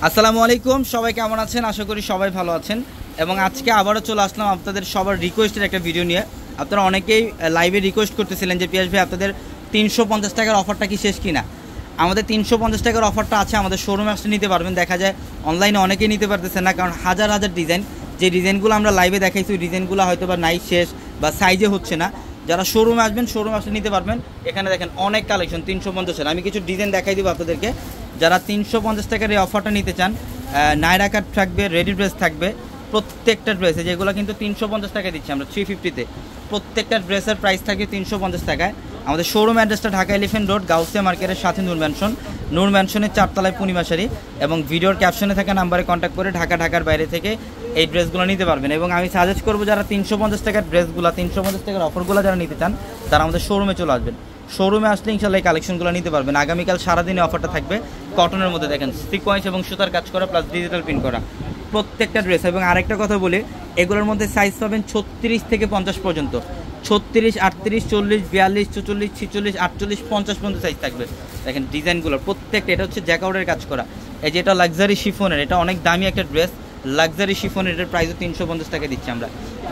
আসসালামু আলাইকুম, সবাই কেমন আছেন? আশা করি সবাই ভালো আছেন। এবং আজকে আবারও চলে আসলাম আপনাদের সবার রিকোয়েস্টের একটা ভিডিও নিয়ে। আপনারা অনেকেই লাইভে রিকোয়েস্ট করতেছিলেন যে পিয়াস ভাই আপনাদের 350 টাকার অফারটা কি শেষ কিনা। আমাদের 350 টাকার অফারটা আছে, আমাদের শোরুমে আসলে নিতে পারবেন। দেখা যায় অনলাইনে অনেকেই নিতে পারতেছেন না, কারণ হাজার হাজার ডিজাইন, যে ডিজাইনগুলো আমরা লাইভে দেখাইছি ওই ডিজাইনগুলো হয়তো বা নাই, শেষ বা সাইজে হচ্ছে না। যারা শোরুমে আসবেন, শোরুমে আসলে নিতে পারবেন। এখানে দেখেন অনেক কালেকশন 350-এর। আমি কিছু ডিজাইন দেখাই দিব আপনাদেরকে। যারা 350 টাকার এই অফারটা নিতে চান, নায়রা কাট থাকবে, রেডি ড্রেস থাকবে, প্রত্যেকটা ড্রেসে, যেগুলো কিন্তু 350 টাকায় দিচ্ছি আমরা 350-তে। প্রত্যেকটা ড্রেসের প্রাইস থাকবে 350 টাকায়। আমাদের শোরুম অ্যাড্রেসটা ঢাকা এলিফ্যান্ট রোড, গাউসিয়া মার্কেটের সাথে নূর ম্যানশন, নূর ম্যানশনের 4 তলায় পূর্ণিমাশারি। এবং ভিডিওর ক্যাপশনে থাকা নাম্বারে কন্ট্যাক্ট করে ঢাকার বাইরে থেকে এই ড্রেসগুলো নিতে পারবেন। এবং আমি সাজেস্ট করবো যারা 350 টাকার ড্রেসগুলো, 350 টাকার অফারগুলো যারা নিতে চান, তারা আমাদের শোরুমে চলে আসবেন। শোরুমে আসলে ইনশাল্লাহ এই কালেকশনগুলো নিতে পারবেন। আগামীকাল সারাদিনে অফারটা থাকবে। কটনের মধ্যে দেখেন সিকোয়েন্স এবং সুতার কাজ করা প্লাস ডিজিটাল প্রিন্ট করা প্রত্যেকটা ড্রেস। এবং আরেকটা কথা বলি, এগুলোর মধ্যে সাইজ পাবেন 36 থেকে 50 পর্যন্ত। 36, 38, 40, 42, 44, 46, 48, 50 পর্যন্ত সাইজ থাকবে। দেখেন ডিজাইনগুলো প্রত্যেকটা, এটা হচ্ছে জ্যাকাউডের কাজ করা। এই যে এটা লাক্সারি শিফনের, এটা অনেক দামি একটা ড্রেস, লাক্সারি শিফনের। এটার প্রাইসও 350 টাকা দিচ্ছি আমরা।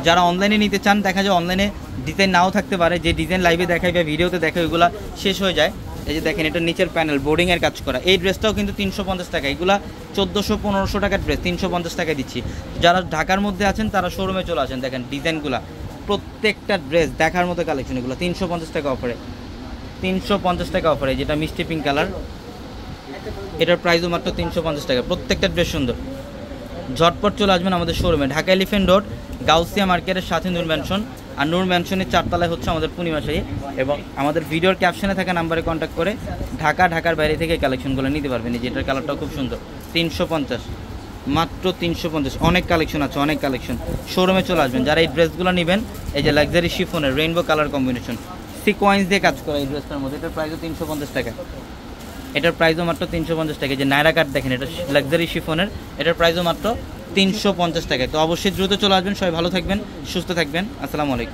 যারা অনলাইনে নিতে চান, দেখা যায় অনলাইনে ডিজাইন নাও থাকতে পারে, যে ডিজাইন লাইভে দেখায় বা ভিডিওতে দেখায় ওইগুলো শেষ হয়ে যায়। এই যে দেখেন এটা নিচের প্যানেল বোর্ডিংয়ের কাজ করা, এই ড্রেসটাও কিন্তু 350 টাকা। এগুলো 1400-1500 টাকার ড্রেস 350 টাকায় দিচ্ছি। যারা ঢাকার মধ্যে আছেন তারা শোরুমে চলে আসেন। দেখেন ডিজাইনগুলো, প্রত্যেকটা ড্রেস দেখার মতো কালেকশন। এগুলো 350 টাকা অফারে, 350 টাকা অফারে। যেটা মিষ্টি পিঙ্ক কালার, এটার প্রাইসও মাত্র 350 টাকা। প্রত্যেকটা ড্রেস সুন্দর। ঝটপট চলে আসবেন আমাদের শোরুমে, ঢাকা এলিফ্যান্ট রোড, গাউসিয়া মার্কেটের সাথে নূর ম্যানশন। আর নূর ম্যানশনের 4 তলায় হচ্ছে আমাদের পূর্ণিমাশারি। এবং আমাদের ভিডিওর ক্যাপশনে থাকা নাম্বারে কন্ট্যাক্ট করে ঢাকার বাইরে থেকে কালেকশনগুলো নিতে পারবেন। এই যেটার কালারটাও খুব সুন্দর, 350, মাত্র 350। অনেক কালেকশন আছে, অনেক কালেকশন। শোরুমে চলে আসবেন। যারা এই ড্রেসগুলো নেবেন, এই যে লাক্সারি শিফনের রেইনবো কালার কম্বিনেশন, সিকোয়েন্স দিয়ে কাজ করা এই ড্রেসটার মধ্যে, এটার প্রাইসও 350 টাকা। এটার প্রাইসও মাত্র 350 টাকা। যে নায়রা কাট দেখেন, এটা লাক্সারি শিফনের, এটার প্রাইসও মাত্র 350 টাকায়। তো অবশ্যই দ্রুত চলে আসবেন। সবাই ভালো থাকবেন, সুস্থ থাকবেন। আসসালামু আলাইকুম।